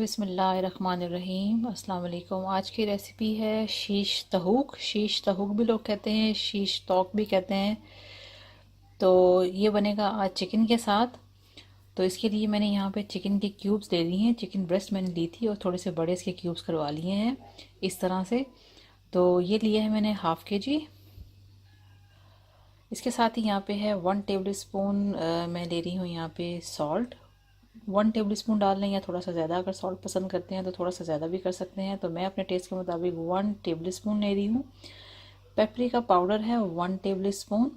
बिस्मिल्लाहिर्रहमानिर्रहीम। अस्सलाम वालेकुम। आज की रेसिपी है शीश तहूक। शीश तहूक भी लोग कहते हैं, शीश तौक भी कहते हैं। तो ये बनेगा आज चिकन के साथ। तो इसके लिए मैंने यहाँ पे चिकन के क्यूब्स ले लिए हैं। चिकन ब्रेस्ट मैंने ली थी और थोड़े से बड़े इसके क्यूब्स करवा लिए हैं इस तरह से। तो ये लिया है मैंने हाफ़ के जी। इसके साथ ही यहाँ पे है 1 टेबल स्पून मैं ले रही हूँ यहाँ पे सॉल्ट। 1 टेबल स्पून डाल लें या थोड़ा सा ज़्यादा, अगर सॉल्ट पसंद करते हैं तो थोड़ा सा ज़्यादा भी कर सकते हैं। तो मैं अपने टेस्ट के मुताबिक 1 टेबल स्पून ले रही हूँ। पेपरिका पाउडर है 1 table spoon.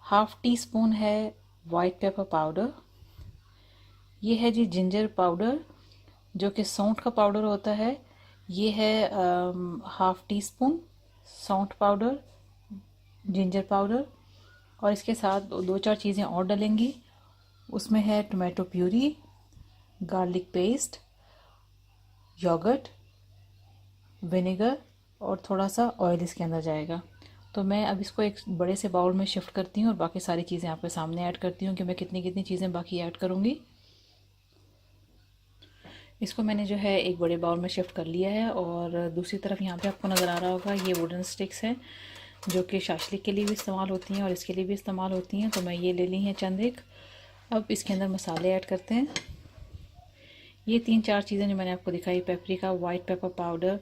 Half tea spoon है वाइट पेपर पाउडर। ये है जी जिंजर पाउडर, जो कि सौंठ का पाउडर होता है। ये है हाफ़ टी स्पून सौंठ पाउडर, जिंजर पाउडर। और इसके साथ दो चार चीज़ें और डलेंगी। उसमें है tomato puree, garlic paste, yogurt, vinegar और थोड़ा सा ऑयल इसके अंदर जाएगा। तो मैं अब इसको एक बड़े से बाउल में शिफ्ट करती हूँ और बाकी सारी चीज़ें आपके सामने ऐड करती हूँ कि मैं कितनी कितनी चीज़ें बाकी ऐड करूँगी। इसको मैंने जो है एक बड़े बाउल में शिफ्ट कर लिया है। और दूसरी तरफ यहाँ पे आपको नज़र आ रहा होगा ये वुडन स्टिक्स हैं, जो कि शाशलिक के लिए भी इस्तेमाल होती हैं और इसके लिए भी इस्तेमाल होती हैं। तो मैं ये ले ली हैं चंद एक। अब इसके अंदर मसाले ऐड करते हैं। ये 3-4 चीज़ें जो मैंने आपको दिखाई, पेपरिका, वाइट पेपर पाउडर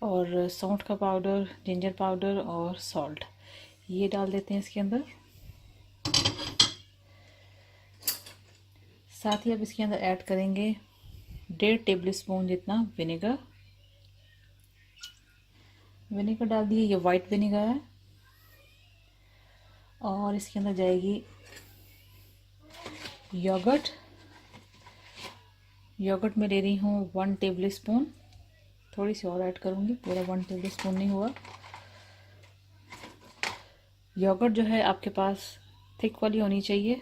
और सौंठ का पाउडर, जिंजर पाउडर और सॉल्ट, ये डाल देते हैं इसके अंदर। साथ ही अब इसके अंदर ऐड करेंगे 1.5 टेबल स्पून जितना विनेगर। विनेगर डाल दिए, ये वाइट विनेगर है। और इसके अंदर जाएगी योगर्ट। योगर्ट में ले रही हूँ 1 टेबल स्पून। थोड़ी सी और ऐड करूँगी, पूरा 1 टेबल स्पून नहीं हुआ। योगर्ट जो है आपके पास थिक वाली होनी चाहिए।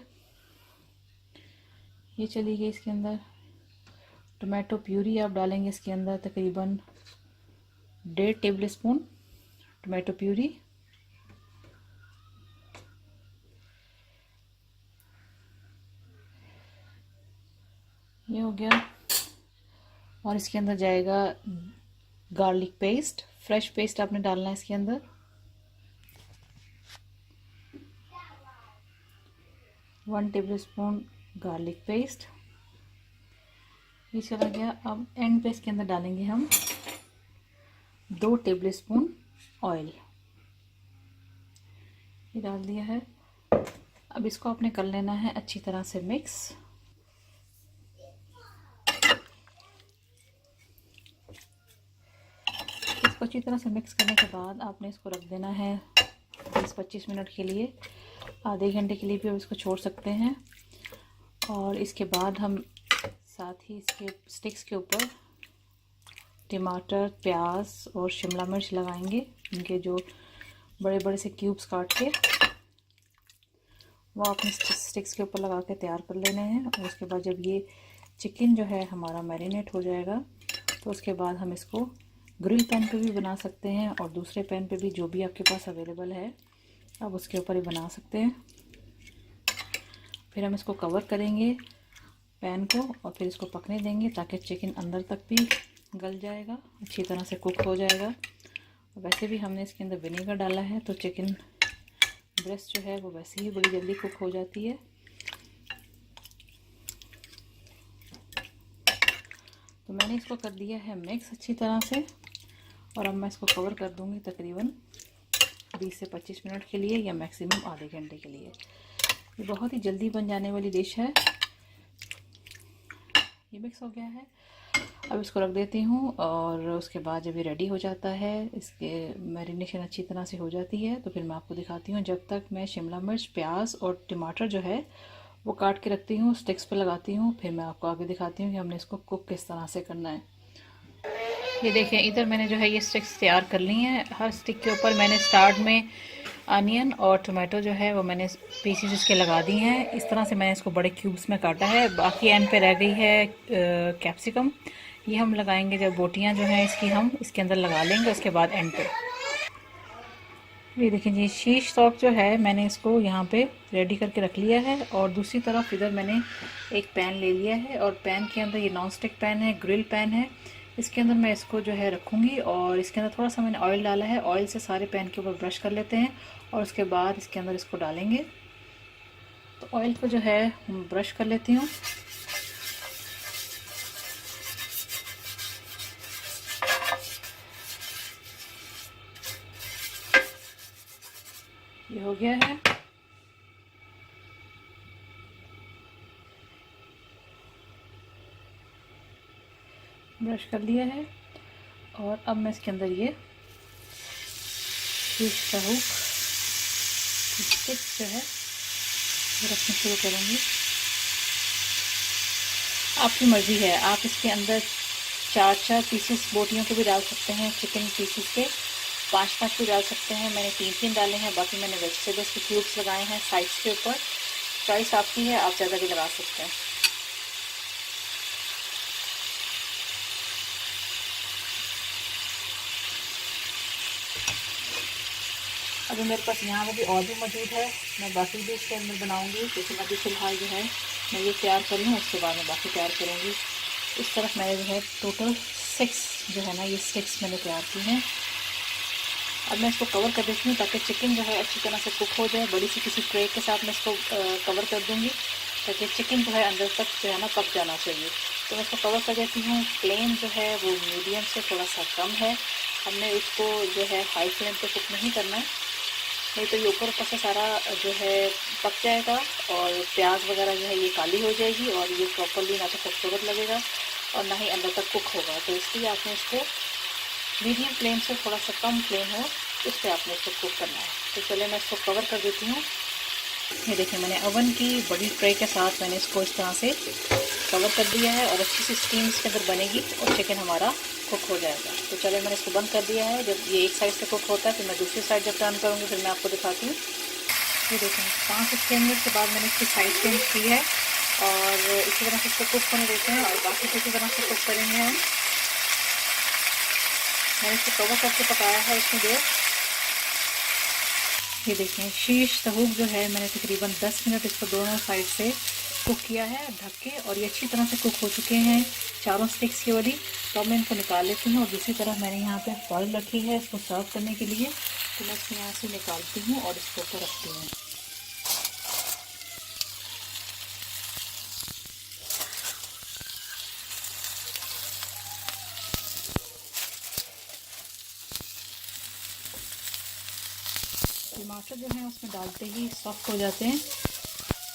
ये चली गई इसके अंदर। टोमेटो प्यूरी आप डालेंगे इसके अंदर तकरीबन 1.5 टेबल स्पून टोमेटो प्यूरी। ये हो गया। और इसके अंदर जाएगा गार्लिक पेस्ट। फ्रेश पेस्ट आपने डालना है इसके अंदर। 1 टेबल स्पून गार्लिक पेस्ट, ये चला गया। अब एंड पे इसके अंदर डालेंगे हम 2 टेबल स्पून ऑयल, ये डाल दिया है। अब इसको आपने कर लेना है अच्छी तरह से मिक्स। इसको अच्छी तरह से मिक्स करने के बाद आपने इसको रख देना है 20-25 मिनट के लिए, आधे घंटे के लिए भी आप इसको छोड़ सकते हैं। और इसके बाद हम साथ ही इसके स्टिक्स के ऊपर टमाटर, प्याज और शिमला मिर्च लगाएंगे। इनके जो बड़े बड़े से क्यूब्स काट के वो आपने स्टिक्स के ऊपर लगा के तैयार कर लेने हैं। और उसके बाद जब ये चिकन जो है हमारा मैरिनेट हो जाएगा तो उसके बाद हम इसको ग्रिल पैन पे भी बना सकते हैं और दूसरे पैन पे भी, जो भी आपके पास अवेलेबल है आप उसके ऊपर ही बना सकते हैं। फिर हम इसको कवर करेंगे पैन को और फिर इसको पकने देंगे ताकि चिकन अंदर तक भी गल जाएगा, अच्छी तरह से कुक हो जाएगा। वैसे भी हमने इसके अंदर विनेगर डाला है तो चिकन ब्रेस्ट जो है वो वैसे ही बड़ी जल्दी कुक हो जाती है। तो मैंने इसको कर दिया है मिक्स अच्छी तरह से। और अब मैं इसको कवर कर दूंगी तकरीबन 20 से 25 मिनट के लिए या मैक्सिमम आधे घंटे के लिए। ये बहुत ही जल्दी बन जाने वाली डिश है। ये मिक्स हो गया है, अब इसको रख देती हूँ। और उसके बाद जब ये रेडी हो जाता है, इसके मैरिनेशन अच्छी तरह से हो जाती है, तो फिर मैं आपको दिखाती हूँ। जब तक मैं शिमला मिर्च, प्याज और टमाटर जो है वो काट के रखती हूँ, स्टिक्स पे लगाती हूँ, फिर मैं आपको आगे दिखाती हूँ कि हमने इसको कुक किस तरह से करना है। ये देखें, इधर मैंने जो है ये स्टिक्स तैयार कर ली हैं। हर स्टिक के ऊपर मैंने स्टार्ट में अनियन और टमाटो जो है वो मैंने पीसेस इसके लगा दी हैं। इस तरह से मैंने इसको बड़े क्यूब्स में काटा है। बाकी एंड पे रह गई है कैप्सिकम, ये हम लगाएंगे जब बोटियां जो हैं इसकी हम इसके अंदर लगा लेंगे उसके बाद एंड पे। ये देखें जी, शीश तोप जो है मैंने इसको यहाँ पे रेडी करके रख लिया है। और दूसरी तरफ इधर मैंने एक पैन ले लिया है और पैन के अंदर ये नॉन स्टिक पैन है, ग्रिल पैन है। इसके अंदर मैं इसको जो है रखूँगी और इसके अंदर थोड़ा सा मैंने ऑयल डाला है। ऑयल से सारे पैन के ऊपर ब्रश कर लेते हैं और उसके बाद इसके अंदर इसको डालेंगे। तो ऑयल को जो है ब्रश कर लेती हूँ। ये हो गया है। ब्रश कर लिया है और अब मैं इसके अंदर ये शीश ताहुक स्टिक जो है रखना शुरू करूँगी। आपकी मर्ज़ी है, आप इसके अंदर 4-4 पीसेस बोटियों के भी डाल सकते हैं, चिकन पीसेस के 5-5 भी डाल सकते हैं। मैंने 3-3 डाले हैं। बाकी मैंने वेजिटेबल्स के क्यूब्स लगाए हैं साइड्स के ऊपर। चॉइस आपकी है, आप ज़्यादा भी लगा सकते हैं। अभी मेरे पास यहाँ पर भी और भी मौजूद है, मैं बाकी भी इसके अंदर बनाऊँगी। लेकिन अभी फ़िलहाल जो है मैं ये तैयार कर लूँ, उसके बाद मैं बाकी तैयार करूँगी। इस तरफ मैंने जो है टोटल 6 जो है ना ये स्टिक्स मैंने तैयार की हैं। अब मैं इसको कवर कर देती हूँ ताकि चिकन जो है अच्छी तरह से कुक हो जाए। बड़ी सी किसी ट्रे के साथ मैं इसको कवर कर दूँगी ताकि चिकन जो है अंदर तक जो है ना पक जाना चाहिए। तो मैं इसको कवर कर देती हूँ। फ्लेम जो है वो मीडियम से थोड़ा सा कम है। हमने इसको जो है हाई फ्लेम पे कुक नहीं करना है, नहीं तो ये ऊपर से सारा जो है पक जाएगा और प्याज वगैरह जो है ये काली हो जाएगी और ये प्रॉपरली ना तो खूबसूरत लगेगा और ना ही अंदर तक कुक होगा। तो इसलिए आपने इसको मीडियम फ्लेम से थोड़ा सा कम फ्लेम हो इस पर आपने इसको कुक करना है। तो चलिए मैं इसको कवर कर देती हूँ। ये देखिए मैंने ओवन की बड़ी ट्रे के साथ मैंने इसको इस तरह से कवर कर दिया है और अच्छी सी स्टीम इसके अंदर बनेगी और चिकन हमारा कुक हो जाएगा। तो चलिए मैंने इसको बंद कर दिया है। जब ये एक साइड से कुक होता है फिर मैं दूसरी साइड जब टर्न करूँगी फिर मैं आपको दिखाती हूँ। ये देखें 5-6 मिनट के बाद मैंने इसकी साइड चेंज की है और इसी तरह से इसको कुक होने देते हैं और बाकी इसी तरह से कुक करेंगे हम। मैंने इसको कवर करके पकाया है इतनी देर। ये देखें शीश ताहुक जो है मैंने तकरीबन 10 मिनट इसको दोनों साइड से कुक किया है ढक के और ये अच्छी तरह से कुक हो चुके हैं चारों स्टिक्स की वाली। तो मैं इनको निकाल लेती हूँ और दूसरी तरफ मैंने यहाँ पे फॉइल रखी है इसको सर्व करने के लिए। तो मैं इसको यहाँ से निकालती हूँ और इसको ऊपर रखती हूँ। टमाटर जो है उसमें डालते ही सॉफ्ट हो जाते हैं,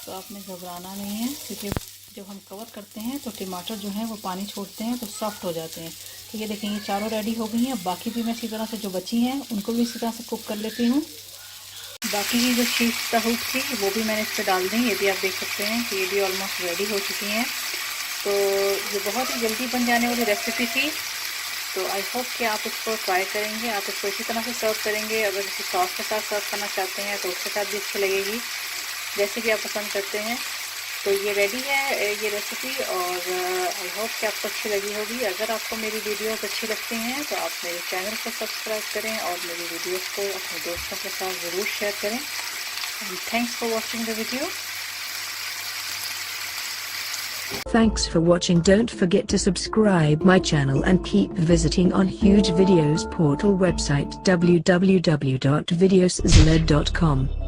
तो आपने घबराना नहीं है क्योंकि जब हम कवर करते हैं तो टमाटर जो है वो पानी छोड़ते हैं तो सॉफ्ट हो जाते हैं। तो ये देखें ये चारों रेडी हो गई हैं। बाकी भी मैं इसी तरह से जो बची हैं उनको भी इसी तरह से कुक कर लेती हूँ। बाकी की जो शीश ताहुक थी वो भी मैंने इस पर डाल दी। ये भी आप देख सकते हैं कि ये भी ऑलमोस्ट रेडी हो चुकी हैं। तो ये बहुत ही जल्दी बन जाने वाली रेसिपी थी। तो आई होप कि आप इसको ट्राई करेंगे। आप इसको इसी तरह से सर्व करेंगे। अगर इसे सॉस के साथ सर्व करना चाहते हैं तो उसके साथ भी अच्छी लगेगी, जैसे भी आप पसंद करते हैं। तो ये रेडी है ये रेसिपी और आई होप कि आपको अच्छी लगी होगी। अगर आपको मेरी वीडियोस अच्छी लगती हैं तो आप मेरे चैनल को सब्सक्राइब करें और मेरी वीडियोस को अपने दोस्तों के साथ ज़रूर शेयर करें। And thanks for watching the video. Thanks for watching. Don't forget to subscribe my channel and keep visiting on Huge Videos portal website www.videoszled.com.